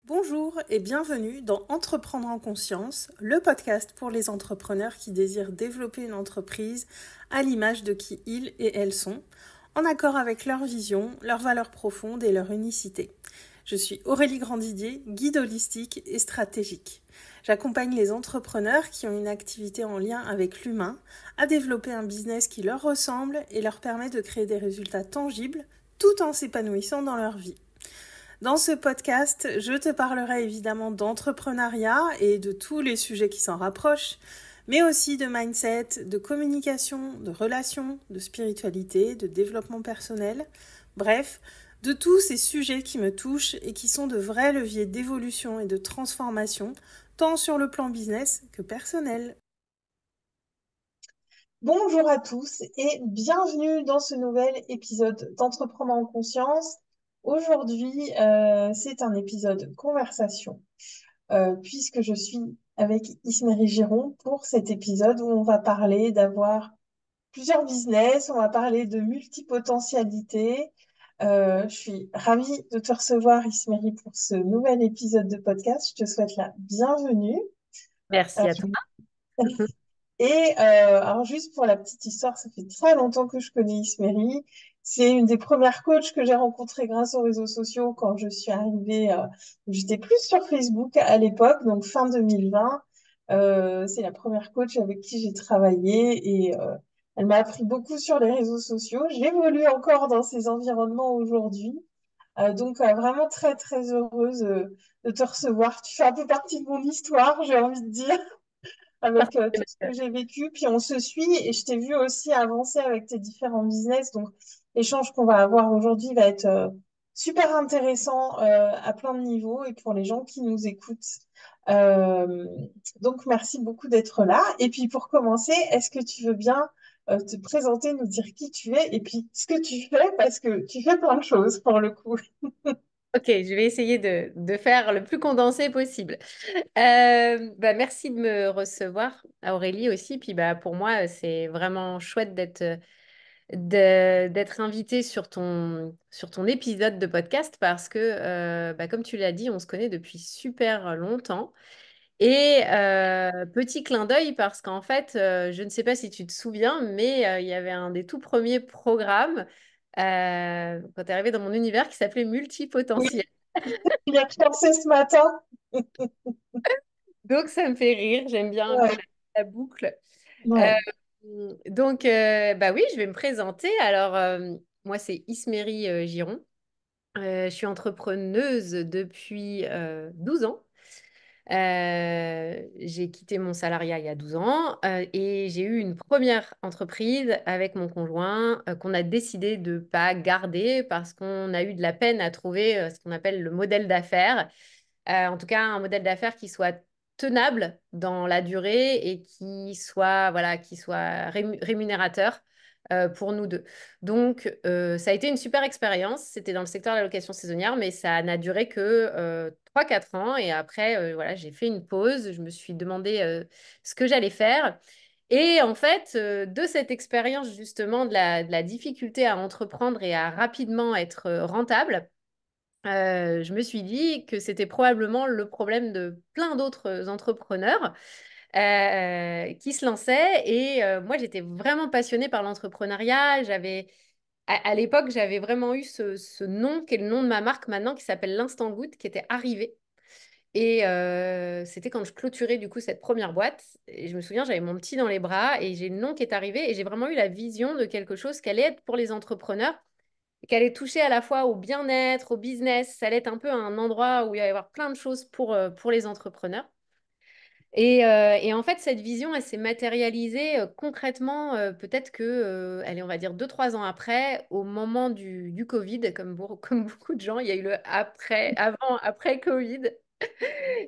Bonjour et bienvenue dans Entreprendre en conscience, le podcast pour les entrepreneurs qui désirent développer une entreprise à l'image de qui ils et elles sont, en accord avec leur vision, leurs valeurs profondes et leur unicité. Je suis Aurélie Grandidier, guide holistique et stratégique. J'accompagne les entrepreneurs qui ont une activité en lien avec l'humain à développer un business qui leur ressemble et leur permet de créer des résultats tangibles tout en s'épanouissant dans leur vie. Dans ce podcast, je te parlerai évidemment d'entrepreneuriat et de tous les sujets qui s'en rapprochent, mais aussi de mindset, de communication, de relations, de spiritualité, de développement personnel, bref, de tous ces sujets qui me touchent et qui sont de vrais leviers d'évolution et de transformation, tant sur le plan business que personnel. Bonjour à tous et bienvenue dans ce nouvel épisode d'Entreprendre en conscience. Aujourd'hui, c'est un épisode conversation, puisque je suis avec Isméry Giron pour cet épisode où on va parler d'avoir plusieurs business, on va parler de multipotentialité. Je suis ravie de te recevoir, Isméry, pour ce nouvel épisode de podcast. Je te souhaite la bienvenue. Merci à toi. Alors juste pour la petite histoire, ça fait très longtemps que je connais Isméry. C'est une des premières coachs que j'ai rencontrées grâce aux réseaux sociaux quand je suis arrivée. J'étais plus sur Facebook à l'époque, donc fin 2020. C'est la première coach avec qui j'ai travaillé et elle m'a appris beaucoup sur les réseaux sociaux. J'évolue encore dans ces environnements aujourd'hui. Donc vraiment très très heureuse de te recevoir. Tu fais un peu partie de mon histoire, j'ai envie de dire avec tout ce que j'ai vécu. Puis on se suit et je t'ai vu aussi avancer avec tes différents business. Donc l'échange qu'on va avoir aujourd'hui va être super intéressant à plein de niveaux et pour les gens qui nous écoutent. Euh, donc merci beaucoup d'être là. Et puis pour commencer, est-ce que tu veux bien te présenter, nous dire qui tu es et puis ce que tu fais parce que tu fais plein de choses pour le coup. Ok, je vais essayer de faire le plus condensé possible. Merci de me recevoir, Aurélie aussi. Puis pour moi, c'est vraiment chouette d'être invitée sur ton épisode de podcast parce que, comme tu l'as dit, on se connaît depuis super longtemps. Et petit clin d'œil parce qu'en fait, je ne sais pas si tu te souviens, mais il y avait un des tout premiers programmes quand tu es arrivé dans mon univers qui s'appelait Oui, Multipotentiel. il y a pensé ce matin. Donc ça me fait rire, j'aime bien un peu Ouais, la boucle. Euh, ouais. oui, je vais me présenter. Alors, moi, c'est Isméry Giron. Je suis entrepreneuse depuis 12 ans. J'ai quitté mon salariat il y a 12 ans et j'ai eu une première entreprise avec mon conjoint qu'on a décidé de ne pas garder parce qu'on a eu de la peine à trouver ce qu'on appelle le modèle d'affaires. En tout cas, un modèle d'affaires qui soit tenable dans la durée et qui soit, voilà, qui soit rémunérateur pour nous deux. Donc, ça a été une super expérience. C'était dans le secteur de la location saisonnière, mais ça n'a duré que 3-4 ans. Et après, voilà, j'ai fait une pause. Je me suis demandé ce que j'allais faire. Et en fait, de cette expérience justement de la difficulté à entreprendre et à rapidement être rentable, je me suis dit que c'était probablement le problème de plein d'autres entrepreneurs qui se lançaient. Et moi, j'étais vraiment passionnée par l'entrepreneuriat. À l'époque, j'avais vraiment eu ce nom qui est le nom de ma marque maintenant, qui s'appelle l'Instant Goutte, qui était arrivé. Et c'était quand je clôturais du coup cette première boîte. Et je me souviens, j'avais mon petit dans les bras et j'ai le nom qui est arrivé et j'ai vraiment eu la vision de quelque chose qui allait être pour les entrepreneurs qu'elle est touchée à la fois au bien-être, au business. Ça allait être un peu un endroit où il va y avoir plein de choses pour les entrepreneurs. Et en fait, cette vision, elle s'est matérialisée concrètement, peut-être que, allez, on va dire 2-3 ans après, au moment du Covid, comme beaucoup de gens, il y a eu le après, avant, après Covid.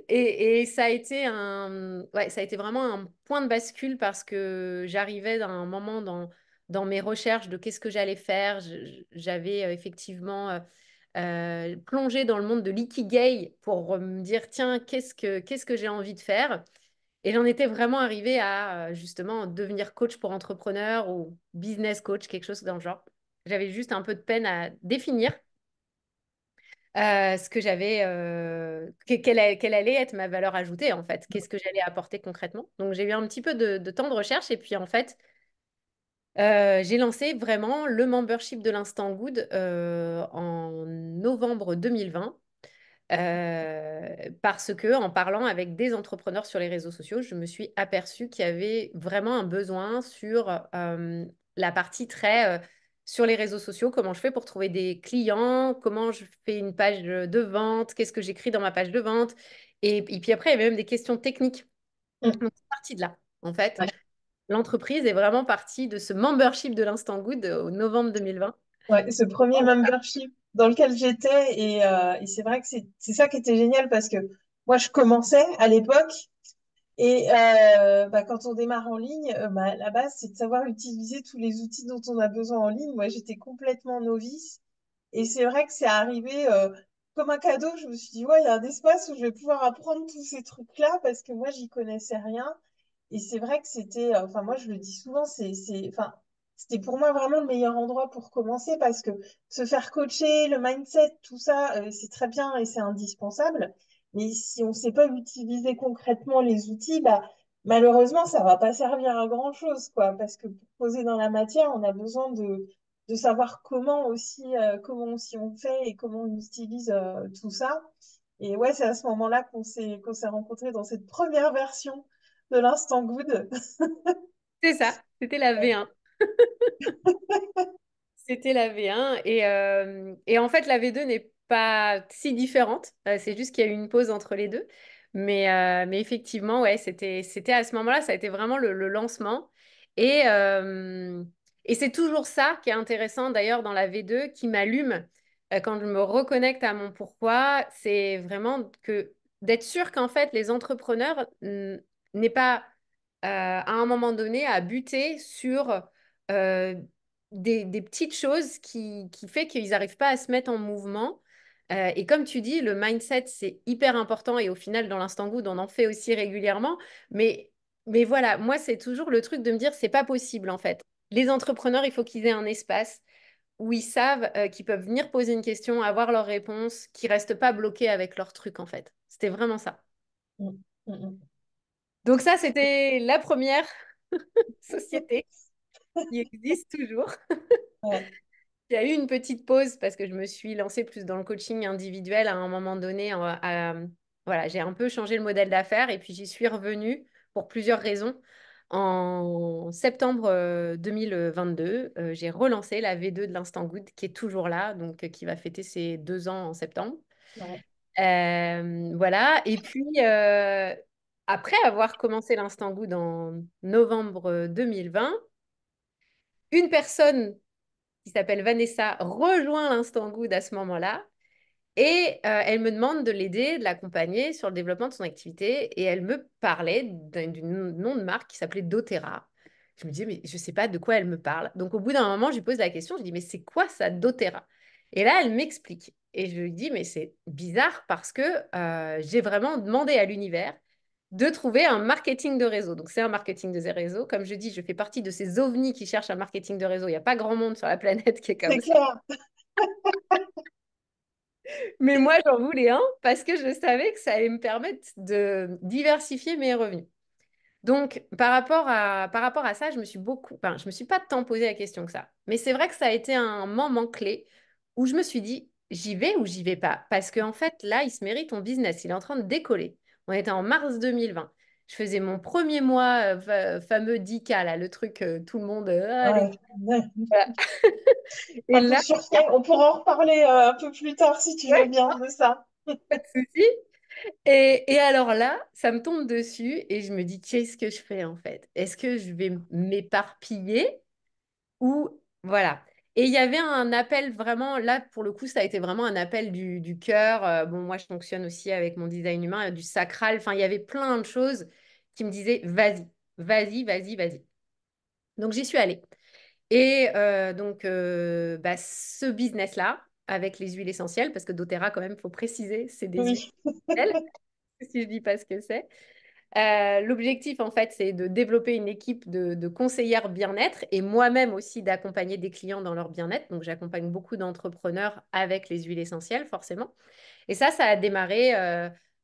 Et ça a été ouais, ça a été vraiment un point de bascule parce que j'arrivais d'un moment dans mes recherches de qu'est-ce que j'allais faire. J'avais effectivement plongé dans le monde de l'ikigai pour me dire, tiens, qu'est-ce que j'ai envie de faire? Et j'en étais vraiment arrivée à justement devenir coach pour entrepreneurs ou business coach, quelque chose dans le genre. J'avais juste un peu de peine à définir. ce que j'avais, quelle allait être ma valeur ajoutée en fait, qu'est-ce que j'allais apporter concrètement. Donc j'ai eu un petit peu de temps de recherche et puis en fait, j'ai lancé vraiment le membership de l'Instant Good en novembre 2020. Parce que en parlant avec des entrepreneurs sur les réseaux sociaux, je me suis aperçue qu'il y avait vraiment un besoin sur la partie très sur les réseaux sociaux, comment je fais pour trouver des clients, comment je fais une page de vente, qu'est-ce que j'écris dans ma page de vente. Et puis après, il y avait même des questions techniques. Mm. Donc, c'est parti de là. En fait, Ouais. l'entreprise est vraiment partie de ce membership de l'Instant Good au novembre 2020. Ouais, ce premier membership dans lequel j'étais, et c'est vrai que c'est ça qui était génial parce que moi, je commençais à l'époque. Et bah, quand on démarre en ligne, bah, la base, c'est de savoir utiliser tous les outils dont on a besoin en ligne. Moi, j'étais complètement novice. Et c'est vrai que c'est arrivé comme un cadeau. Je me suis dit, ouais, il y a un espace où je vais pouvoir apprendre tous ces trucs-là parce que moi, j'y connaissais rien. Et c'est vrai que c'était, enfin, moi, je le dis souvent, enfin, c'était pour moi vraiment le meilleur endroit pour commencer parce que se faire coacher, le mindset, tout ça, c'est très bien et c'est indispensable. Mais si on ne sait pas utiliser concrètement les outils, bah, malheureusement, ça va pas servir à grand-chose, quoi. Parce que pour poser dans la matière, on a besoin de savoir comment aussi on fait et comment on utilise tout ça. Et ouais, c'est à ce moment-là qu'on s'est rencontrés dans cette première version de l'Instant Good. C'est ça, c'était la Ouais, V1. C'était la V1 et en fait la V2 n'est pas si différente. C'est juste qu'il y a eu une pause entre les deux. Mais effectivement, ouais, c'était à ce moment-là, ça a été vraiment le lancement. Et, euh, et c'est toujours ça qui est intéressant d'ailleurs dans la V2 qui m'allume quand je me reconnecte à mon pourquoi. C'est vraiment que d'être sûr qu'en fait les entrepreneurs n'est pas à un moment donné à buter sur euh, des petites choses qui fait qu'ils n'arrivent pas à se mettre en mouvement. Et comme tu dis, le mindset, c'est hyper important et au final, dans l'instant good, on en fait aussi régulièrement. Mais, mais voilà, moi, c'est toujours le truc de me dire, c'est pas possible en fait. Les entrepreneurs, il faut qu'ils aient un espace où ils savent qu'ils peuvent venir poser une question, avoir leur réponse, qu'ils restent pas bloqués avec leur truc en fait. C'était vraiment ça. mm, mm, Donc ça, c'était la première société qui existe toujours. ouais, Il y a eu une petite pause parce que je me suis lancée plus dans le coaching individuel à un moment donné. Voilà, j'ai un peu changé le modèle d'affaires et puis j'y suis revenue pour plusieurs raisons. En septembre 2022, j'ai relancé la V2 de l'Instant Good qui est toujours là, donc qui va fêter ses 2 ans en septembre. ouais, Voilà, et puis après avoir commencé l'Instant Good en novembre 2020, une personne qui s'appelle Vanessa rejoint l'Instant Good à ce moment-là et elle me demande de l'aider, de l'accompagner sur le développement de son activité et elle me parlait du nom de marque qui s'appelait doTERRA. Je me disais, mais je ne sais pas de quoi elle me parle. Donc au bout d'un moment, je lui pose la question, je dis, mais c'est quoi ça, doTERRA? Et là, elle m'explique. Et je lui dis, mais c'est bizarre parce que j'ai vraiment demandé à l'univers de trouver un marketing de réseau. Donc, c'est un marketing de réseau. Comme je dis, je fais partie de ces ovnis qui cherchent un marketing de réseau. Il n'y a pas grand monde sur la planète qui est comme c'est ça. clair. Mais moi, j'en voulais un parce que je savais que ça allait me permettre de diversifier mes revenus. Donc, par rapport à ça, enfin, je me suis pas tant posé la question que ça. Mais c'est vrai que ça a été un moment clé où je me suis dit, j'y vais ou j'y vais pas? Parce qu'en fait, là, il se mérite ton business. Il est en train de décoller. On était en mars 2020. Je faisais mon premier mois, fameux 10K, là, le truc, tout le monde, allez. Ouais, ouais. Voilà. Et Un peu là, surfait. On pourra en reparler un peu plus tard si tu veux ouais, bien de ça. pas de souci. Et alors là, ça me tombe dessus et je me dis, qu'est-ce que je fais en fait? Est-ce que je vais m'éparpiller ou voilà. Et il y avait un appel vraiment, là pour le coup, ça a été vraiment un appel du cœur. Bon, moi je fonctionne aussi avec mon design humain, du sacral. Enfin, il y avait plein de choses qui me disaient, vas-y, vas-y, vas-y, vas-y. Donc j'y suis allée. Et donc, bah, ce business-là, avec les huiles essentielles, parce que doTERRA, quand même, il faut préciser, c'est des huiles Oui. essentielles, si je dis pas ce que c'est. L'objectif, en fait, c'est de développer une équipe de conseillères bien-être et moi-même aussi d'accompagner des clients dans leur bien-être. Donc, j'accompagne beaucoup d'entrepreneurs avec les huiles essentielles, forcément. Et ça a démarré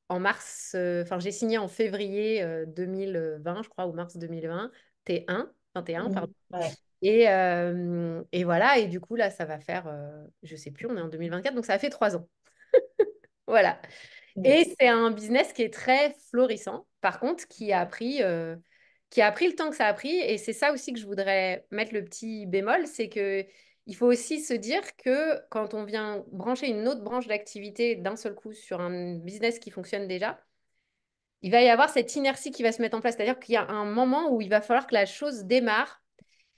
en mars, enfin, j'ai signé en février 2020, je crois, ou mars 2020, T1, 21, pardon. Ouais. Et voilà, et du coup, là, ça va faire, je sais plus, on est en 2024, donc ça a fait 3 ans. Voilà. Mm. Et c'est un business qui est très florissant, par contre, qui a pris le temps que ça a pris. Et c'est ça aussi que je voudrais mettre le petit bémol, c'est que il faut aussi se dire que quand on vient brancher une autre branche d'activité d'un seul coup sur un business qui fonctionne déjà, il va y avoir cette inertie qui va se mettre en place. C'est-à-dire qu'il y a un moment où il va falloir que la chose démarre.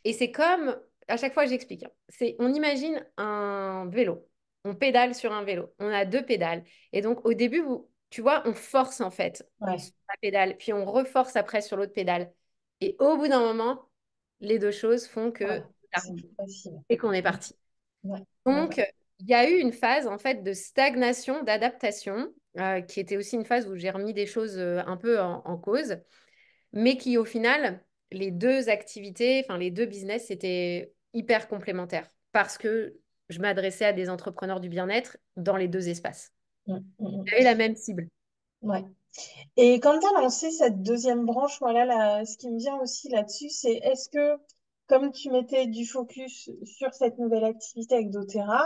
Et c'est comme, à chaque fois j'explique, hein, on imagine un vélo. On pédale sur un vélo. On a deux pédales. Et donc au début, tu vois, on force en fait Ouais. sur la pédale, puis on reforce après sur l'autre pédale. Et au bout d'un moment, les deux choses font Ouais. que ça C'est roule plus facile. et qu'on est Mm. parti. Ouais. Ouais. Donc, il y a eu une phase en fait de stagnation, d'adaptation, qui était aussi une phase où j'ai remis des choses un peu en cause, mais qui au final, les deux activités, enfin les deux business, c'était hyper complémentaires parce que je m'adressais à des entrepreneurs du bien-être dans les deux espaces. Mm, mm, J'avais la même cible. ouais. Et quand tu as lancé cette deuxième branche, voilà, ce qui me vient aussi là-dessus, c'est est-ce que, comme tu mettais du focus sur cette nouvelle activité avec doTERRA,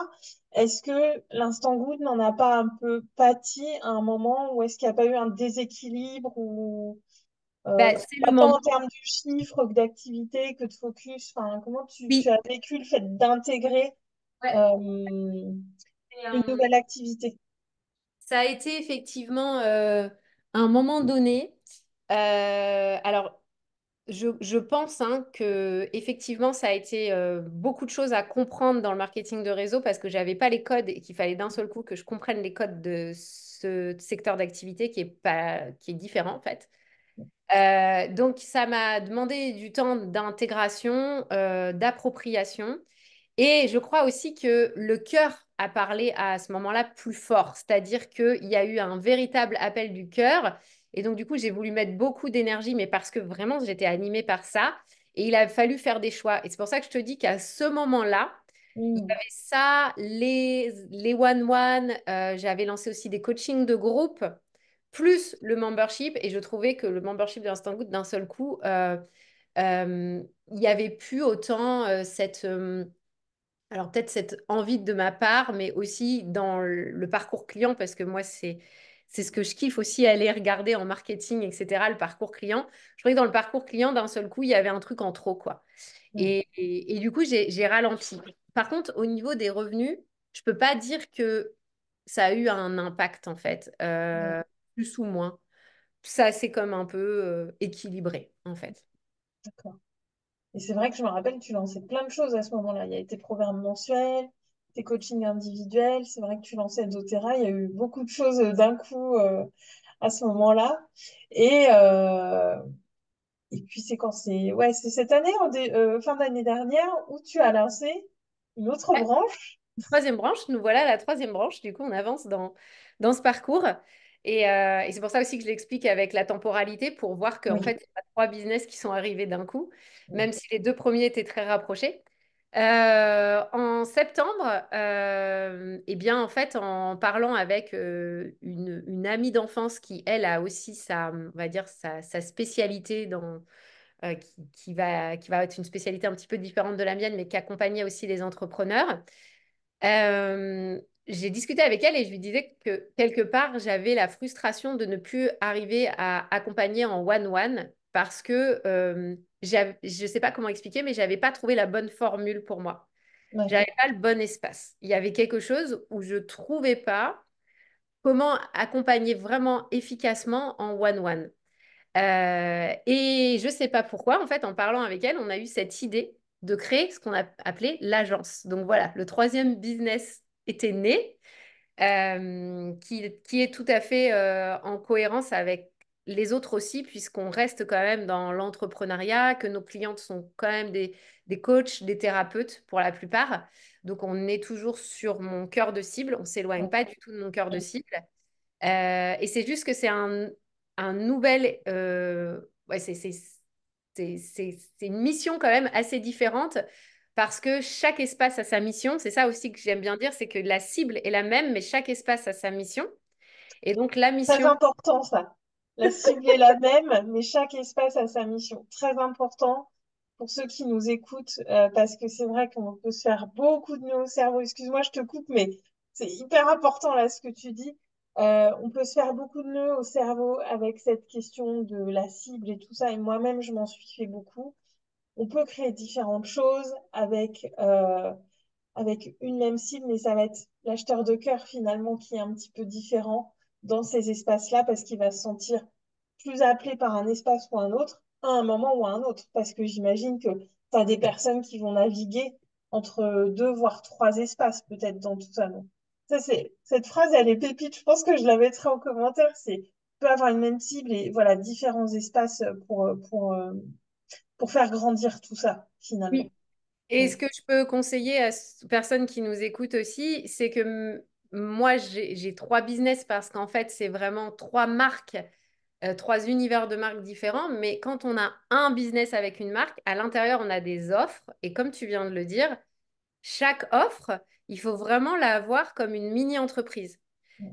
est-ce que l'instant good n'en a pas un peu pâti à un moment ou est-ce qu'il n'y a pas eu un déséquilibre ou Bah, c'est le pas tant moment. en termes de chiffres que d'activité, que de focus, enfin, comment tu Oui. as vécu le fait d'intégrer Ouais. euh, Et, une nouvelle activité? ça a été effectivement à un moment donné. Alors, je pense hein, que effectivement, ça a été beaucoup de choses à comprendre dans le marketing de réseau parce que j'avais pas les codes et qu'il fallait d'un seul coup que je comprenne les codes de ce secteur d'activité qui est différent en fait. Donc, ça m'a demandé du temps d'intégration, d'appropriation. Et je crois aussi que le cœur a parlé à ce moment-là plus fort, c'est-à-dire qu'il y a eu un véritable appel du cœur. Et donc, du coup, j'ai voulu mettre beaucoup d'énergie, mais parce que vraiment, j'étais animée par ça. Et il a fallu faire des choix. Et c'est pour ça que je te dis qu'à ce moment-là, il y Hmm, avait ça, les one-one, j'avais lancé aussi des coachings de groupe, plus le membership. Et je trouvais que le membership d'Instant Good, d'un seul coup, il n'y avait plus autant alors peut-être cette envie de ma part, mais aussi dans le parcours client, parce que moi, c'est ce que je kiffe aussi, aller regarder en marketing, etc., le parcours client. Je trouvais que dans le parcours client, d'un seul coup, il y avait un truc en trop, quoi. hmm, Et du coup, j'ai ralenti. Par contre, au niveau des revenus, je peux pas dire que ça a eu un impact, en fait, hmm, plus ou moins. Ça, c'est comme un peu équilibré, en fait. d'accord. Et c'est vrai que je me rappelle, tu lançais plein de choses à ce moment-là. Il y a tes programmes mensuels, tes coachings individuels. C'est vrai que tu lançais doTERRA. Il y a eu beaucoup de choses d'un coup à ce moment-là. Et, euh, et puis c'est quand c'est cette année, fin d'année dernière, où tu as lancé une autre branche. Troisième branche, nous voilà à la troisième branche. Du coup, on avance dans ce parcours. Et c'est pour ça aussi que je l'explique avec la temporalité pour voir qu'en Oui. fait, il y a trois business qui sont arrivés d'un coup, même si les deux premiers étaient très rapprochés. En septembre, eh bien, en fait, en parlant avec une amie d'enfance qui, elle, a aussi on va dire, sa spécialité qui va être une spécialité un petit peu différente de la mienne, mais qui accompagnait aussi les entrepreneurs. J'ai discuté avec elle et je lui disais que quelque part, j'avais la frustration de ne plus arriver à accompagner en one-one parce que je ne sais pas comment expliquer, mais j'avais pas trouvé la bonne formule pour moi. Ouais. J'avais pas le bon espace. Il y avait quelque chose où je trouvais pas comment accompagner vraiment efficacement en one-one. Et je sais pas pourquoi, en fait, en parlant avec elle, on a eu cette idée de créer ce qu'on a appelé l'agence. Donc voilà, le troisième business était né, qui est tout à fait en cohérence avec les autres aussi, puisqu'on reste quand même dans l'entrepreneuriat, que nos clientes sont quand même des coachs, des thérapeutes pour la plupart. Donc on est toujours sur mon cœur de cible, on ne s'éloigne Ouais. pas du tout de mon cœur de cible. Et c'est juste que c'est un un nouvel... ouais, c'est une mission quand même assez différente parce que chaque espace a sa mission. C'est ça aussi que j'aime bien dire, c'est que la cible est la même, mais chaque espace a sa mission. Et donc la Très mission... important, ça. La cible est la même, mais chaque espace a sa mission. Très important pour ceux qui nous écoutent, parce que c'est vrai qu'on peut se faire beaucoup de nœuds au cerveau. Excuse-moi, je te coupe, mais c'est hyper important là ce que tu dis. On peut se faire beaucoup de nœuds au cerveau avec cette question de la cible et tout ça. Et moi-même, je m'en suis fait beaucoup. On peut créer différentes choses avec une même cible, mais ça va être l'acheteur de cœur finalement qui est un petit peu différent dans ces espaces-là parce qu'il va se sentir plus appelé par un espace ou un autre à un moment ou à un autre. Parce que j'imagine que tu as des personnes qui vont naviguer entre deux, voire trois espaces peut-être dans tout ça. Donc, cette phrase, elle est pépite. Je pense que je la mettrai en commentaire. C'est peut avoir une même cible et voilà, différents espaces pour faire grandir tout ça finalement. Oui. Et Mm. ce que je peux conseiller aux personnes qui nous écoutent aussi, c'est que moi, j'ai trois business parce qu'en fait, c'est vraiment trois marques, trois univers de marques différents. Mais quand on a un business avec une marque, à l'intérieur, on a des offres. Et comme tu viens de le dire, chaque offre, il faut vraiment la voir comme une mini-entreprise.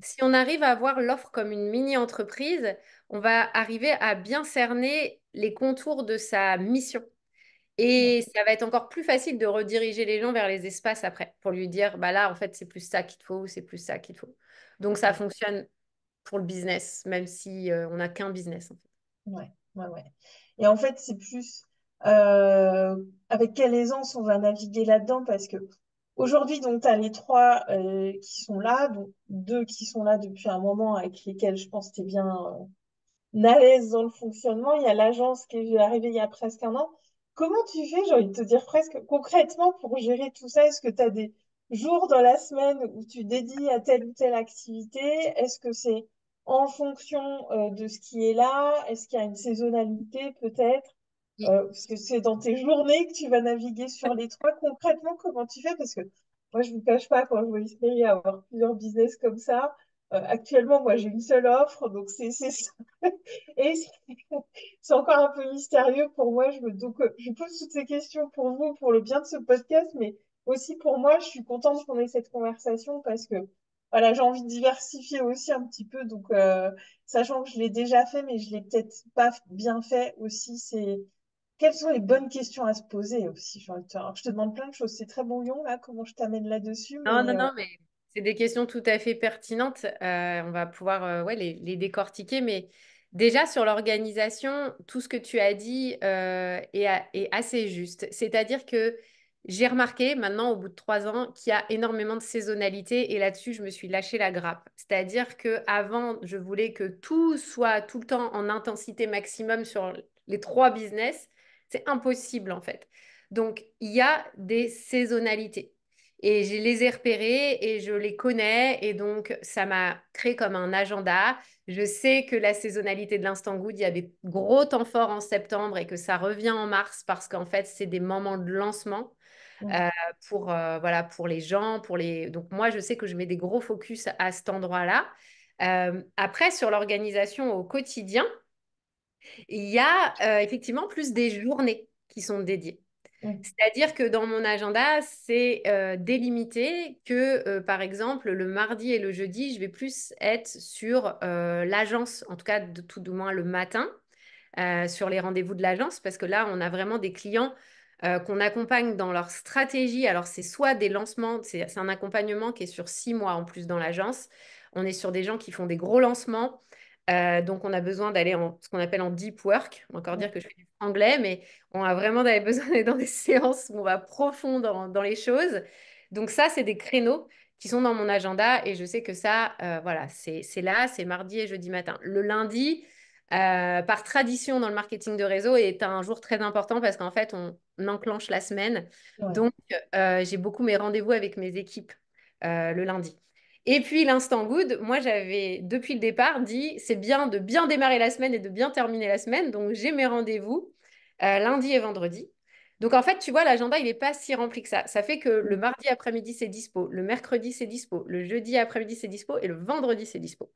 Si on arrive à voir l'offre comme une mini-entreprise, on va arriver à bien cerner les contours de sa mission. Mm. Et ça va être encore plus facile de rediriger les gens vers les espaces après, pour lui dire, bah là, en fait, c'est plus ça qu'il te faut, ou c'est plus ça qu'il te faut. Donc, ça Mm. fonctionne pour le business, même si on n'a qu'un business, en fait. Ouais, ouais, ouais. Et en fait, c'est plus euh, avec quelle aisance on va naviguer là-dedans parce que aujourd'hui, donc, tu as les trois qui sont là, donc deux qui sont là depuis un moment avec lesquels je pense que tu es bien à l'aise dans le fonctionnement. Il y a l'agence qui est arrivée il y a presque un an. Comment tu fais, j'ai envie de te dire presque concrètement pour gérer tout ça? Est-ce que tu as des jours dans la semaine où tu dédies à telle ou telle activité? Est-ce que c'est en fonction de ce qui est là? Est-ce qu'il y a une saisonnalité peut-être? Oui. Parce que c'est dans tes journées que tu vas naviguer sur les trois. Concrètement, comment tu fais? Parce que moi, je ne vous cache pas, quand je vois Ismaël avoir plusieurs business comme ça, actuellement, moi, j'ai une seule offre, donc c'est ça. Et c'est encore un peu mystérieux pour moi. Donc, je pose toutes ces questions pour vous, pour le bien de ce podcast, mais aussi pour moi. Je suis contente qu'on ait cette conversation parce que voilà, j'ai envie de diversifier aussi un petit peu. Donc, sachant que je l'ai déjà fait, mais je l'ai peut-être pas bien fait aussi, c'est quelles sont les bonnes questions à se poser aussi, j'ai envie de te dire. Alors, je te demande plein de choses. C'est très brouillon là, comment je t'amène là-dessus, Non, mais non, non, mais c'est des questions tout à fait pertinentes. On va pouvoir ouais, les décortiquer. Mais déjà, sur l'organisation, tout ce que tu as dit est assez juste. C'est-à-dire que j'ai remarqué maintenant, au bout de 3 ans, qu'il y a énormément de saisonnalité. Et là-dessus, je me suis lâché la grappe. C'est-à-dire qu'avant, je voulais que tout soit tout le temps en intensité maximum sur les trois business. C'est impossible, en fait. Donc, il y a des saisonnalités. Et je les ai repérés et je les connais. Et donc, ça m'a créé comme un agenda. Je sais que la saisonnalité de l'Instant Good, il y a des gros temps forts en septembre et que ça revient en mars parce qu'en fait, c'est des moments de lancement mm, euh, voilà, pour les gens. Donc, moi, je sais que je mets des gros focus à cet endroit-là. Après, sur l'organisation au quotidien, il y a effectivement plus des journées qui sont dédiées. mm, C'est-à-dire que dans mon agenda, c'est délimité que, par exemple, le mardi et le jeudi, je vais plus être sur l'agence, en tout cas tout du moins le matin, sur les rendez-vous de l'agence, parce que là, on a vraiment des clients qu'on accompagne dans leur stratégie. Alors, c'est soit des lancements, c'est un accompagnement qui est sur 6 mois en plus dans l'agence. On est sur des gens qui font des gros lancements. Donc, on a besoin d'aller en ce qu'on appelle en deep work. On va encore dire mm, que je fais du anglais, mais on a vraiment besoin d'aller dans des séances où on va profond dans les choses. Donc, ça, c'est des créneaux qui sont dans mon agenda et je sais que ça, voilà, c'est là, c'est mardi et jeudi matin. Le lundi, par tradition dans le marketing de réseau, est un jour très important parce qu'en fait, on enclenche la semaine. ouais. Donc, j'ai beaucoup mes rendez-vous avec mes équipes le lundi. Et puis, l'instant good, moi, j'avais depuis le départ dit, c'est bien de bien démarrer la semaine et de bien terminer la semaine. Donc, j'ai mes rendez-vous lundi et vendredi. Donc, en fait, tu vois, l'agenda, il n'est pas si rempli que ça. Ça fait que le Mm. mardi après-midi, c'est dispo. Le mercredi, c'est dispo. Le jeudi après-midi, c'est dispo. Et le vendredi, c'est dispo.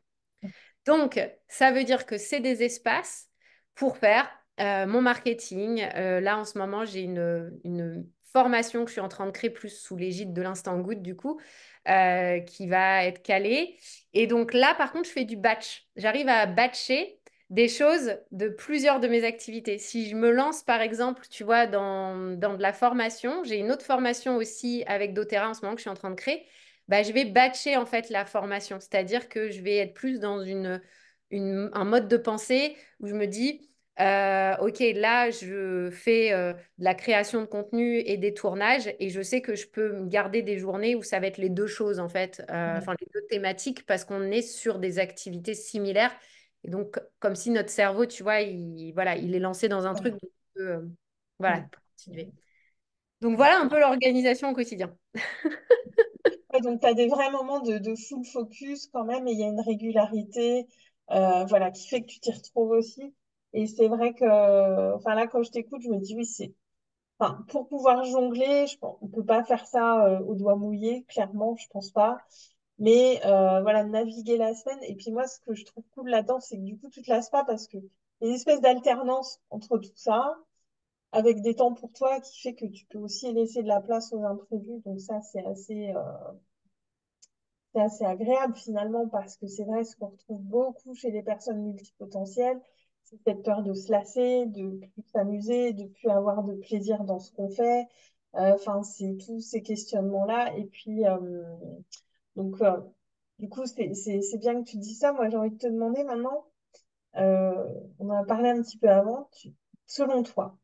Donc, ça veut dire que c'est des espaces pour faire mon marketing. Là, en ce moment, j'ai une formation que je suis en train de créer plus sous l'égide de l'Instant Good, du coup, qui va être calée. Et donc là, par contre, je fais du batch. J'arrive à batcher des choses de plusieurs de mes activités. Si je me lance, par exemple, tu vois, dans de la formation, j'ai une autre formation aussi avec doTERRA en ce moment que je suis en train de créer. Bah, je vais batcher en fait la formation, c'est-à-dire que je vais être plus dans un mode de pensée où je me dis, ok, là, je fais de la création de contenu et des tournages et je sais que je peux me garder des journées où ça va être les deux choses en fait, Ouais, enfin les deux thématiques parce qu'on est sur des activités similaires et donc comme si notre cerveau, tu vois, voilà, il est lancé dans un truc, ouais, donc on peut, voilà, ouais. continuer. Donc voilà un peu l'organisation au quotidien. Ouais, donc, tu as des vrais moments de full focus quand même, et il y a une régularité voilà, qui fait que tu t'y retrouves aussi. Et c'est vrai que, enfin là, quand je t'écoute, je me dis, oui, enfin, pour pouvoir jongler, on peut pas faire ça au doigt mouillé, clairement, je pense pas. Mais voilà, naviguer la semaine. Et puis moi, ce que je trouve cool là-dedans, c'est que du coup, tu te lasses pas parce que il y a une espèce d'alternance entre tout ça, avec des temps pour toi, qui fait que tu peux aussi laisser de la place aux imprévus. Donc ça, c'est assez agréable finalement parce que c'est vrai, ce qu'on retrouve beaucoup chez les personnes multipotentielles, c'est cette peur de se lasser, de plus s'amuser, de plus avoir de plaisir dans ce qu'on fait. Enfin, c'est tous ces questionnements-là. Et puis, donc, du coup, c'est bien que tu dis ça. Moi, j'ai envie de te demander maintenant, euh, on en a parlé un petit peu avant, selon toi,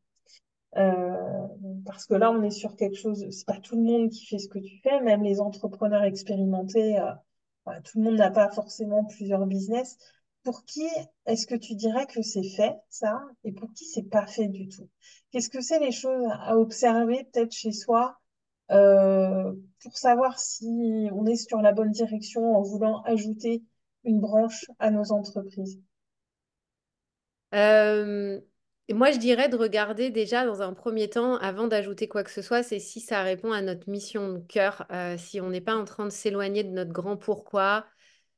euh, parce que là, on est sur quelque chose, c'est pas tout le monde qui fait ce que tu fais, même les entrepreneurs expérimentés, voilà, tout le monde n'a pas forcément plusieurs business. Pour qui est-ce que tu dirais que c'est fait, ça, et pour qui c'est pas fait du tout? Qu'est-ce que c'est les choses à observer peut-être chez soi euh, pour savoir si on est sur la bonne direction en voulant ajouter une branche à nos entreprises? Euh, Moi, je dirais de regarder déjà dans un premier temps, avant d'ajouter quoi que ce soit, c'est si ça répond à notre mission de cœur, si on n'est pas en train de s'éloigner de notre grand pourquoi,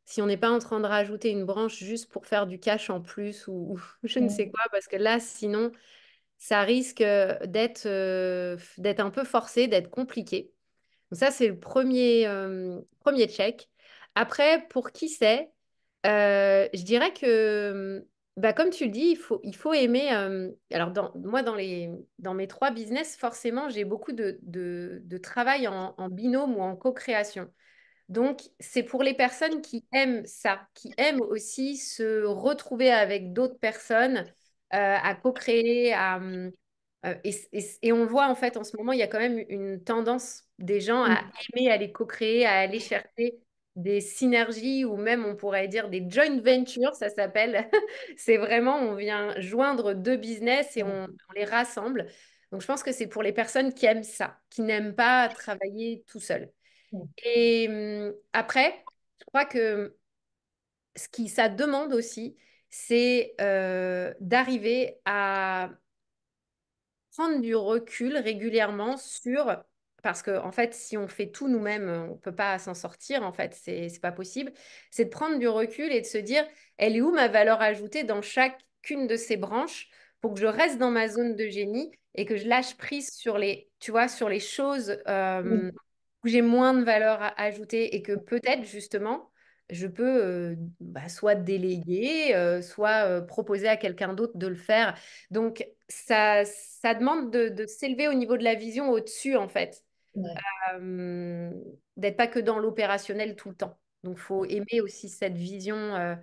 si on n'est pas en train de rajouter une branche juste pour faire du cash en plus ou je ne sais Mm, quoi, parce que là, sinon, ça risque d'être un peu forcé, d'être compliqué. Donc ça, c'est le premier check. Après, pour qui c'est, je dirais que, bah, comme tu le dis, il faut aimer. Alors, moi, dans mes trois business, forcément, j'ai beaucoup de travail en binôme ou en co-création. Donc, c'est pour les personnes qui aiment ça, qui aiment aussi se retrouver avec d'autres personnes, à co-créer, et on voit en fait en ce moment, il y a quand même une tendance des gens à mm, aimer aller co-créer, à aller chercher des synergies ou même on pourrait dire des joint ventures, ça s'appelle. C'est vraiment, on vient joindre deux business et mm, on les rassemble. Donc, je pense que c'est pour les personnes qui aiment ça, qui n'aiment pas travailler tout seul. mm, Et après, je crois que ça demande aussi, c'est d'arriver à prendre du recul régulièrement sur, parce que en fait, si on fait tout nous-mêmes, on ne peut pas s'en sortir, en fait, c'est pas possible, c'est de prendre du recul et de se dire, elle est où ma valeur ajoutée dans chacune de ces branches pour que je reste dans ma zone de génie et que je lâche prise sur tu vois, sur les choses mm, où j'ai moins de valeur ajoutée et que peut-être justement, je peux bah, soit déléguer, soit proposer à quelqu'un d'autre de le faire. Donc, ça demande de s'élever au niveau de la vision au-dessus, en fait. ouais, Euh, D'être pas que dans l'opérationnel tout le temps. Donc, il faut aimer aussi cette vision,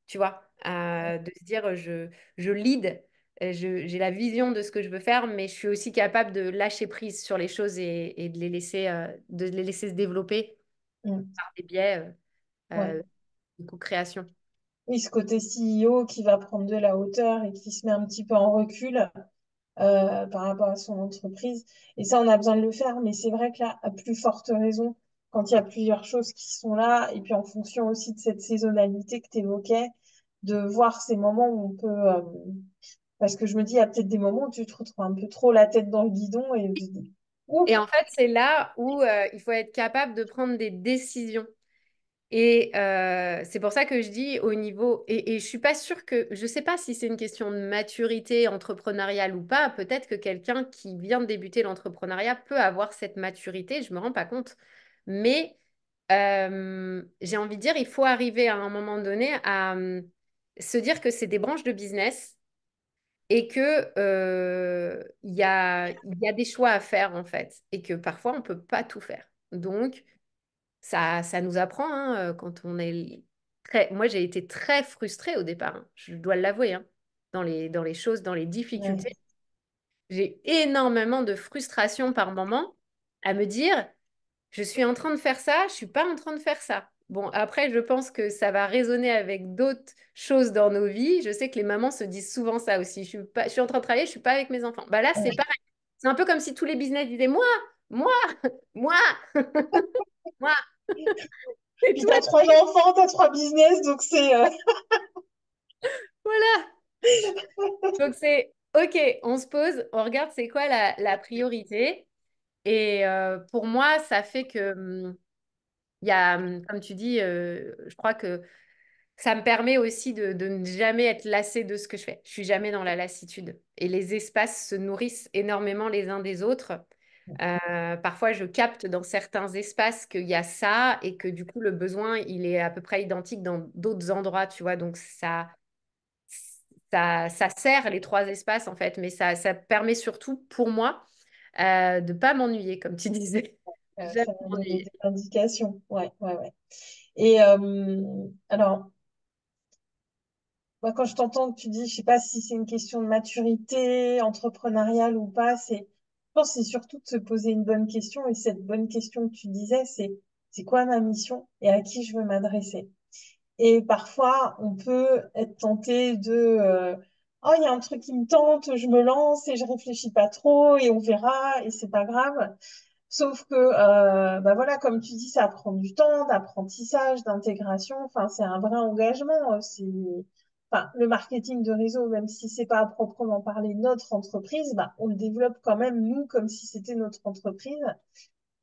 tu vois, de se dire, je lead, j'ai la vision de ce que je veux faire, mais je suis aussi capable de lâcher prise sur les choses et de les laisser se développer mm, par des biais ouais. de co-création. Oui, ce côté CEO qui va prendre de la hauteur et qui se met un petit peu en recul par rapport à son entreprise. Et ça, on a besoin de le faire, mais c'est vrai que là, à plus forte raison, quand il y a plusieurs choses qui sont là, et puis en fonction aussi de cette saisonnalité que tu évoquais, de voir ces moments où on peut... parce que je me dis, il y a peut-être des moments où tu te retrouves un peu trop la tête dans le guidon et tu te dis, ouf, Et en fait, c'est là où il faut être capable de prendre des décisions. Et c'est pour ça que je dis au niveau, et je suis pas sûre que, je sais pas si c'est une question de maturité entrepreneuriale ou pas, peut-être que quelqu'un qui vient de débuter l'entrepreneuriat peut avoir cette maturité, je me rends pas compte. Mais j'ai envie de dire, il faut arriver à un moment donné à se dire que c'est des branches de business et que il y a des choix à faire en fait, et que parfois on peut pas tout faire. Donc, ça nous apprend hein, quand on est très... Moi, j'ai été très frustrée au départ, hein, je dois l'avouer, hein, dans les choses, dans les difficultés. Ouais. J'ai énormément de frustration par moment à me dire, je suis en train de faire ça, je suis pas en train de faire ça. Bon, après, je pense que ça va résonner avec d'autres choses dans nos vies. Je sais que les mamans se disent souvent ça aussi. Je suis en train de travailler, je suis pas avec mes enfants. Bah là, c'est Ouais. pareil. C'est un peu comme si tous les business disaient, moi, moi, moi. Et Puis toi, t'as trois enfants, t'as trois business, donc c'est voilà. Donc c'est OK, on se pose, on regarde c'est quoi la priorité. Et pour moi, ça fait que il y a, comme tu dis, je crois que ça me permet aussi de ne jamais être lassée de ce que je fais. Je suis jamais dans la lassitude. Et les espaces se nourrissent énormément les uns des autres. Parfois, je capte dans certains espaces qu'il y a ça et que du coup, le besoin, il est à peu près identique dans d'autres endroits, tu vois. Donc, ça sert les trois espaces, en fait. Mais ça permet surtout, pour moi, de pas m'ennuyer, comme tu disais. Jamais ça va donner m'ennuyer. des indications. Ouais, ouais, ouais. Et alors, moi, quand je t'entends que tu dis, je sais pas si c'est une question de maturité entrepreneuriale ou pas, je pense que c'est surtout de se poser une bonne question. Et cette bonne question que tu disais, c'est quoi ma mission et à qui je veux m'adresser? Et parfois, on peut être tenté de, oh, il y a un truc qui me tente, je me lance et je réfléchis pas trop et on verra et c'est pas grave. Sauf que, bah voilà, comme tu dis, ça prend du temps d'apprentissage, d'intégration. Enfin, c'est un vrai engagement. Enfin, le marketing de réseau, même si c'est pas à proprement parler notre entreprise, bah, on le développe quand même nous comme si c'était notre entreprise.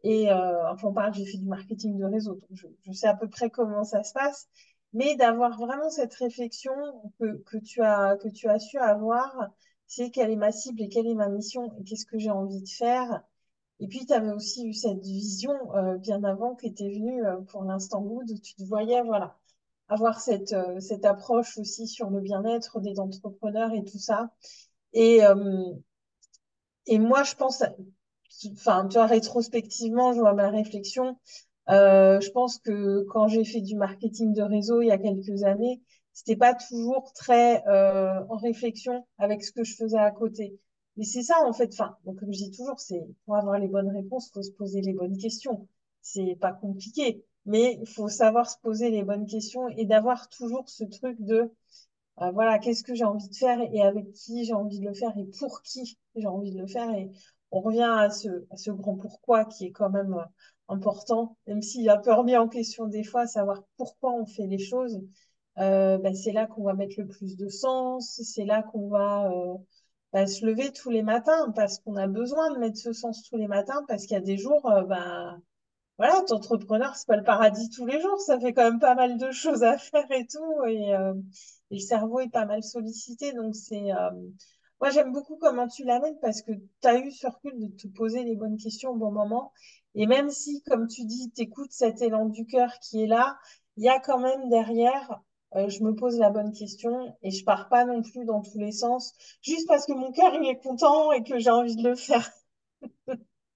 Et enfin, on parle, j'ai fait du marketing de réseau, donc je sais à peu près comment ça se passe. Mais d'avoir vraiment cette réflexion que tu as su avoir, c'est quelle est ma cible et quelle est ma mission et qu'est-ce que j'ai envie de faire. Et puis, tu avais aussi eu cette vision bien avant qui était venue pour l'instant Good, où tu te voyais, voilà, avoir cette approche aussi sur le bien-être des entrepreneurs et tout ça. Et, euh, et moi, je pense, enfin, tu vois, rétrospectivement, je vois ma réflexion. Je pense que quand j'ai fait du marketing de réseau il y a quelques années, c'était pas toujours très en réflexion avec ce que je faisais à côté. Mais c'est ça, en fait. Enfin, donc, comme je dis toujours, c'est pour avoir les bonnes réponses, faut se poser les bonnes questions. C'est pas compliqué, mais il faut savoir se poser les bonnes questions et d'avoir toujours ce truc de voilà, qu'est-ce que j'ai envie de faire et avec qui j'ai envie de le faire et pour qui j'ai envie de le faire. Et on revient à ce grand pourquoi qui est quand même important, même s'il est un peu remis en question des fois, savoir pourquoi on fait les choses. Ben, c'est là qu'on va mettre le plus de sens, c'est là qu'on va ben, se lever tous les matins parce qu'on a besoin de mettre ce sens tous les matins parce qu'il y a des jours, ben, voilà, être entrepreneur, c'est pas le paradis tous les jours, ça fait quand même pas mal de choses à faire et tout, et le cerveau est pas mal sollicité, donc moi j'aime beaucoup comment tu l'amènes parce que tu as eu ce recul de te poser les bonnes questions au bon moment, et même si, comme tu dis, t'écoutes cet élan du cœur qui est là, il y a quand même derrière, je me pose la bonne question et je pars pas non plus dans tous les sens, juste parce que mon cœur il est content et que j'ai envie de le faire.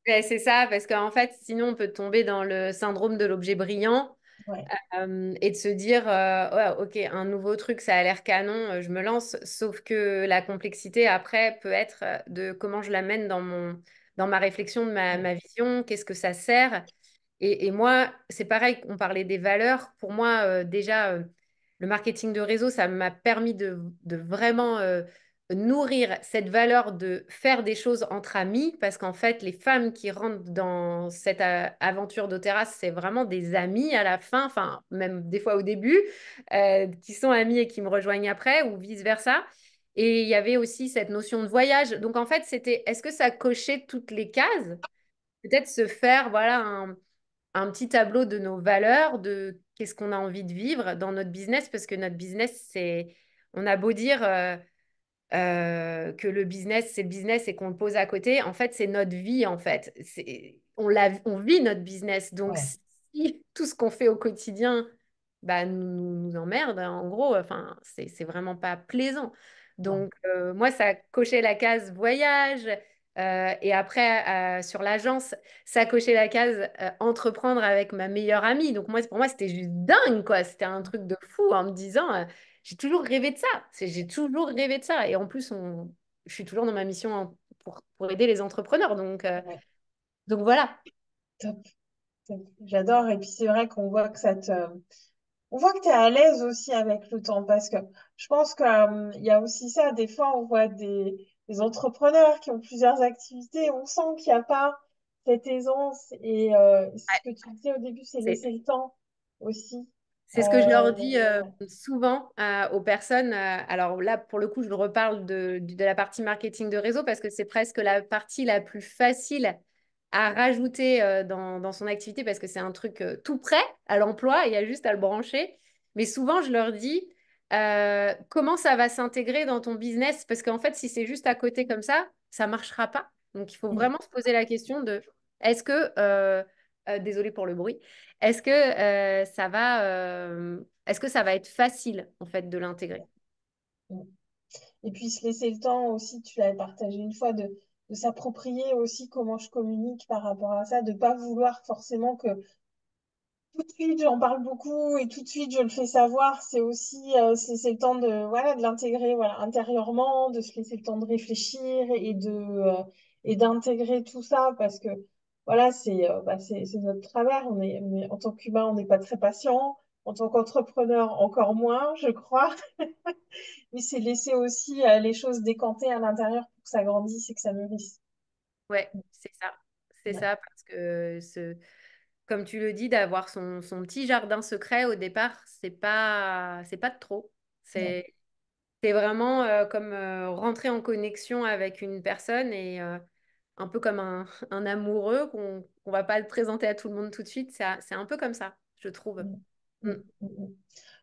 Ouais, c'est ça, parce qu'en fait, sinon, on peut tomber dans le syndrome de l'objet brillant Ouais, et de se dire, ouais, ok, un nouveau truc, ça a l'air canon, je me lance. Sauf que la complexité, après, peut être de comment je l'amène dans ma réflexion, de ouais, ma vision, qu'est-ce que ça sert. Et moi, c'est pareil, on parlait des valeurs. Pour moi, déjà, le marketing de réseau, ça m'a permis de vraiment nourrir cette valeur de faire des choses entre amis, parce qu'en fait, les femmes qui rentrent dans cette aventure d'Otera, c'est vraiment des amis à la fin, enfin, même des fois au début, qui sont amis et qui me rejoignent après, ou vice-versa. Et il y avait aussi cette notion de voyage. Donc, en fait, c'était, est-ce que ça cochait toutes les cases? Peut-être se faire, voilà, un petit tableau de nos valeurs, de qu'est-ce qu'on a envie de vivre dans notre business, parce que notre business, on a beau dire que le business, c'est le business et qu'on le pose à côté, en fait, c'est notre vie, en fait. On vit notre business. Donc, Ouais, si tout ce qu'on fait au quotidien bah, nous emmerde, hein, en gros, enfin, c'est vraiment pas plaisant. ouais, Donc, moi, ça cochait la case voyage. Et après, sur l'agence, ça cochait la case entreprendre avec ma meilleure amie. Donc, moi, pour moi, c'était juste dingue, quoi. C'était un truc de fou en me disant, j'ai toujours rêvé de ça. J'ai toujours rêvé de ça. Et en plus, je suis toujours dans ma mission pour aider les entrepreneurs. ouais. Donc voilà. Top, top. J'adore. Et puis c'est vrai qu'on voit que on voit que tu es à l'aise aussi avec le temps parce que je pense qu'il y a aussi ça. Des fois, on voit des entrepreneurs qui ont plusieurs activités. On sent qu'il n'y a pas cette aisance. Et ce que tu disais au début, c'est C'est laisser le temps aussi. C'est ce que je leur dis Ouais. souvent aux personnes. Alors là, pour le coup, je reparle de la partie marketing de réseau parce que c'est presque la partie la plus facile à rajouter dans son activité parce que c'est un truc tout prêt à l'emploi, il y a juste à le brancher. Mais souvent, je leur dis comment ça va s'intégrer dans ton business parce qu'en fait, si c'est juste à côté comme ça marchera pas. Donc, il faut Mm. vraiment se poser la question de est-ce que, désolé pour le bruit, est-ce que ça va être facile en fait de l'intégrer? Mm. Et puis se laisser le temps aussi, tu l'avais partagé une fois, de s'approprier aussi comment je communique par rapport à ça, de pas vouloir forcément que tout de suite j'en parle beaucoup et tout de suite je le fais savoir. C'est aussi se laisser le temps de, voilà, de l'intégrer voilà, intérieurement, de se laisser le temps de réfléchir et d'intégrer tout ça parce que voilà, c'est notre travers. En tant qu'humain, on n'est pas très patient. En tant qu'entrepreneur, encore moins, je crois. Mais c'est laisser aussi les choses décanter à l'intérieur pour que ça grandisse et que ça mûrisse. Ouais, c'est ça. C'est Ouais, ça parce que comme tu le dis, d'avoir son petit jardin secret au départ, c'est pas de trop. ouais, C'est vraiment comme rentrer en connexion avec une personne et un peu comme un amoureux qu'on va pas le présenter à tout le monde tout de suite. C'est un peu comme ça, je trouve. mm, Mm. mm, mm, mm.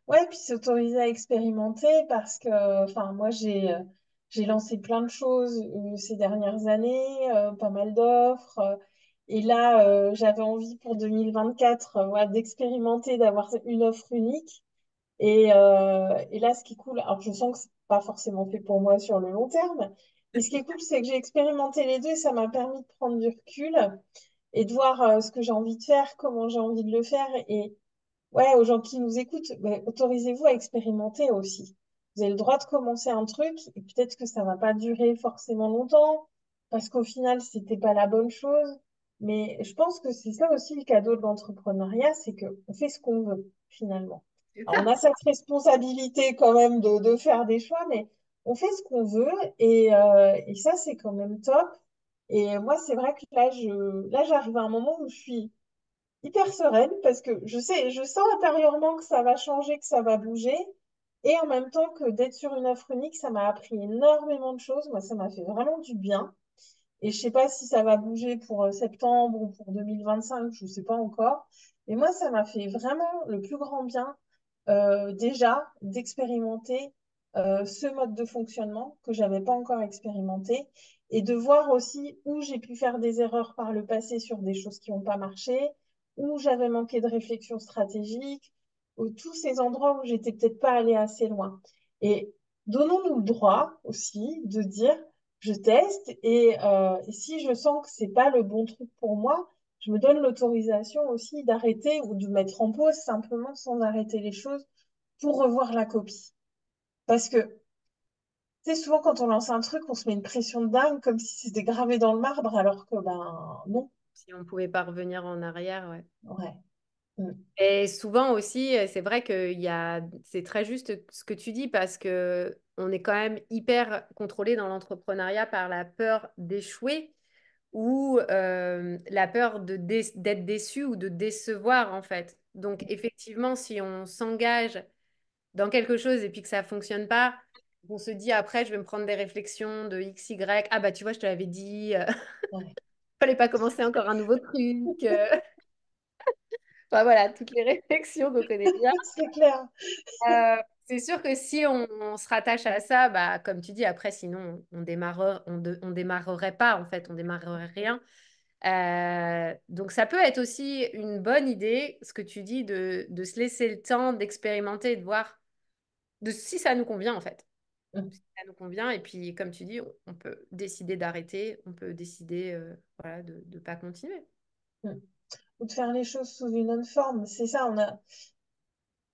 Ouais, puis s'autoriser à expérimenter parce que, enfin, moi, j'ai lancé plein de choses ces dernières années, pas mal d'offres. Et là, j'avais envie pour 2024, ouais, d'expérimenter, d'avoir une offre unique. Et là, ce qui est cool, alors je sens que c'est pas forcément fait pour moi sur le long terme, mais ce qui est cool, c'est que j'ai expérimenté les deux et ça m'a permis de prendre du recul et de voir ce que j'ai envie de faire, comment j'ai envie de le faire. Et ouais, aux gens qui nous écoutent, ben, autorisez-vous à expérimenter aussi. Vous avez le droit de commencer un truc et peut-être que ça va pas durer forcément longtemps parce qu'au final, c'était pas la bonne chose. Mais je pense que c'est ça aussi le cadeau de l'entrepreneuriat, c'est que on fait ce qu'on veut finalement. C'est Alors, on ça. a cette responsabilité quand même de faire des choix, mais on fait ce qu'on veut et ça, c'est quand même top. Et moi, c'est vrai que là, j'arrive à un moment où je suis hyper sereine parce que je sens intérieurement que ça va changer, que ça va bouger. Et en même temps que d'être sur une offre unique, ça m'a appris énormément de choses. Moi, ça m'a fait vraiment du bien. Et je sais pas si ça va bouger pour septembre ou pour 2025, je sais pas encore. Mais moi, ça m'a fait vraiment le plus grand bien déjà d'expérimenter ce mode de fonctionnement que j'avais pas encore expérimenté et de voir aussi où j'ai pu faire des erreurs par le passé sur des choses qui n'ont pas marché, où j'avais manqué de réflexion stratégique, ou tous ces endroits où j'étais peut-être pas allée assez loin. Et donnons-nous le droit aussi de dire je teste et si je sens que c'est pas le bon truc pour moi, je me donne l'autorisation aussi d'arrêter ou de mettre en pause simplement sans arrêter les choses pour revoir la copie. Parce que, tu sais, souvent quand on lance un truc, on se met une pression de dingue comme si c'était gravé dans le marbre, alors que, ben, non. Si on pouvait pas revenir en arrière, ouais. Ouais. Mm. Et souvent aussi, c'est vrai c'est très juste ce que tu dis parce que on est quand même hyper contrôlé dans l'entrepreneuriat par la peur d'échouer ou la peur d'être déçu ou de décevoir en fait. Donc effectivement, si on s'engage dans quelque chose et puis que ça fonctionne pas, on se dit après, je vais me prendre des réflexions de X, Y. Ah bah tu vois, je te l'avais dit, Ouais. fallait pas commencer encore un nouveau truc. Enfin voilà, toutes les réflexions qu'on connaît bien. C'est clair. C'est sûr que si on se rattache à ça, bah, comme tu dis, après, sinon, on démarrerait pas, en fait, on démarrerait rien. Donc, ça peut être aussi une bonne idée, ce que tu dis, de se laisser le temps d'expérimenter, de voir si ça nous convient, en fait. Si ça nous convient, et puis, comme tu dis, on peut décider d'arrêter, on peut décider voilà, de ne pas continuer. Ou de faire les choses sous une autre forme. C'est ça, on a.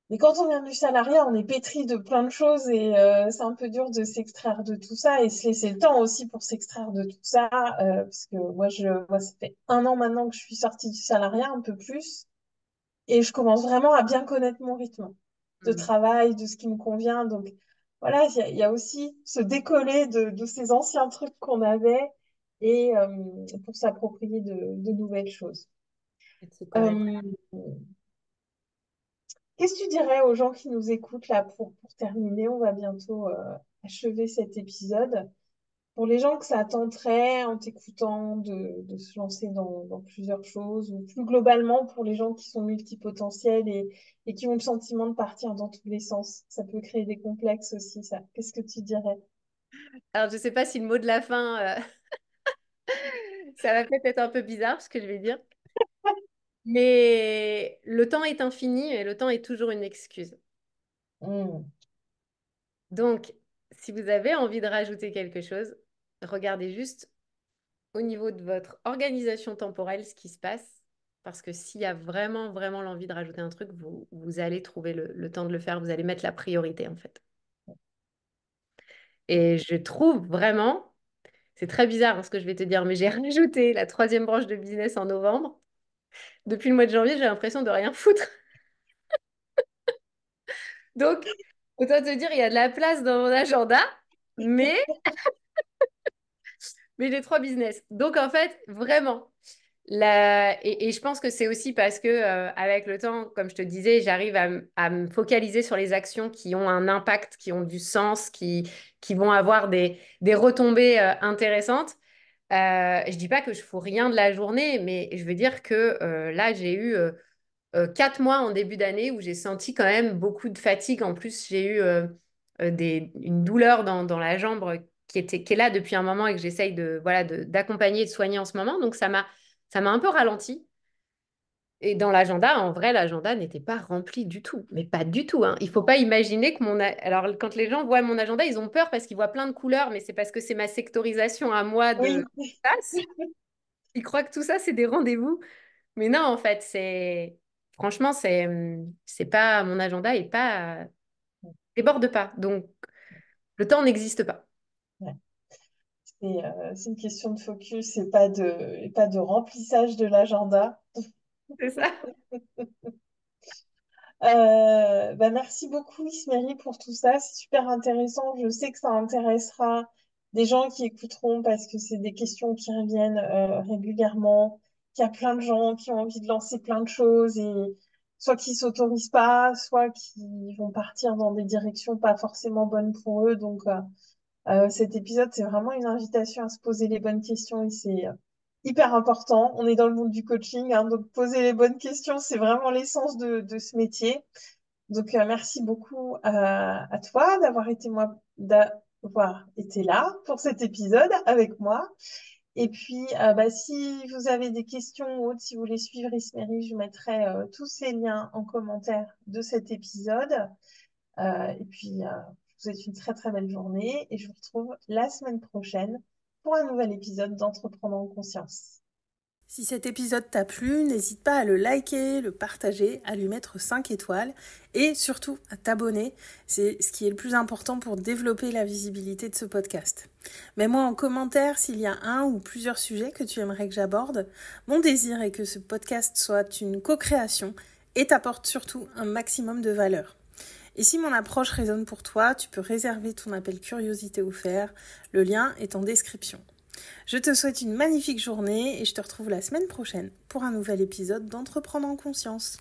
Mais quand on vient du salariat, on est pétri de plein de choses et c'est un peu dur de s'extraire de tout ça et se laisser le temps aussi pour s'extraire de tout ça. Parce que moi, ça fait 1 an maintenant que je suis sortie du salariat, un peu plus, et je commence vraiment à bien connaître mon rythme de Mhm. travail, de ce qui me convient. Donc voilà, il y a aussi se décoller de ces anciens trucs qu'on avait et pour s'approprier de nouvelles choses. Et c'est correct. Euh, Qu'est-ce que tu dirais aux gens qui nous écoutent là pour terminer? On va bientôt achever cet épisode. Pour les gens que ça tenterait en t'écoutant de se lancer dans plusieurs choses, ou plus globalement pour les gens qui sont multipotentiels et qui ont le sentiment de partir dans tous les sens, ça peut créer des complexes aussi, ça. Qu'est-ce que tu dirais? Alors, je ne sais pas si le mot de la fin, ça va peut-être être un peu bizarre, ce que je vais dire. Mais le temps est infini et le temps est toujours une excuse. Hmm. Donc, si vous avez envie de rajouter quelque chose, regardez juste au niveau de votre organisation temporelle ce qui se passe. Parce que s'il y a vraiment, vraiment l'envie de rajouter un truc, vous allez trouver le temps de le faire. Vous allez mettre la priorité, en fait. Et je trouve vraiment, c'est très bizarre hein, ce que je vais te dire, mais j'ai rajouté la troisième branche de business en novembre. Depuis le mois de janvier, j'ai l'impression de rien foutre. Donc, autant te dire, il y a de la place dans mon agenda, mais, mais j'ai 3 business. Donc, en fait, vraiment, et je pense que c'est aussi parce que, avec le temps, comme je te disais, j'arrive à me focaliser sur les actions qui ont un impact, qui ont du sens, qui vont avoir des retombées, intéressantes. Je dis pas que je fous rien de la journée, mais je veux dire que là, j'ai eu 4 mois en début d'année où j'ai senti quand même beaucoup de fatigue. En plus, j'ai eu une douleur dans la jambe qui est là depuis un moment et que j'essaye voilà, d'accompagner et de soigner en ce moment. Donc, ça m'a un peu ralenti. Et dans l'agenda, en vrai, l'agenda n'était pas rempli du tout. Mais pas du tout, hein. Il faut pas imaginer que Alors, quand les gens voient mon agenda, ils ont peur parce qu'ils voient plein de couleurs, mais c'est parce que c'est ma sectorisation à moi de Oui, tâches. Ils croient que tout ça, c'est des rendez-vous. Mais non, en fait, franchement, c'est pas mon agenda et pas déborde pas. Donc, le temps n'existe pas. ouais. C'est une question de focus et pas de remplissage de l'agenda. C'est ça. Bah merci beaucoup Ismérie pour tout ça, c'est super intéressant. Je sais que ça intéressera des gens qui écouteront parce que c'est des questions qui reviennent régulièrement, qu'il y a plein de gens qui ont envie de lancer plein de choses et soit qui s'autorisent pas, soit qui vont partir dans des directions pas forcément bonnes pour eux. Donc cet épisode, c'est vraiment une invitation à se poser les bonnes questions et c'est hyper important. On est dans le monde du coaching, hein, donc poser les bonnes questions, c'est vraiment l'essence de ce métier. Donc, merci beaucoup à toi d'avoir été là pour cet épisode avec moi. Et puis, bah, si vous avez des questions ou autres, si vous voulez suivre Ismeri, je mettrai tous ces liens en commentaire de cet épisode. Et puis, je vous souhaite une très très belle journée et je vous retrouve la semaine prochaine pour un nouvel épisode d'Entreprendre en conscience. Si cet épisode t'a plu, n'hésite pas à le liker, le partager, à lui mettre 5 étoiles et surtout à t'abonner. C'est ce qui est le plus important pour développer la visibilité de ce podcast. Mets-moi en commentaire s'il y a un ou plusieurs sujets que tu aimerais que j'aborde. Mon désir est que ce podcast soit une co-création et t'apporte surtout un maximum de valeur. Et si mon approche résonne pour toi, tu peux réserver ton appel curiosité offert. Le lien est en description. Je te souhaite une magnifique journée et je te retrouve la semaine prochaine pour un nouvel épisode d'Entreprendre en conscience.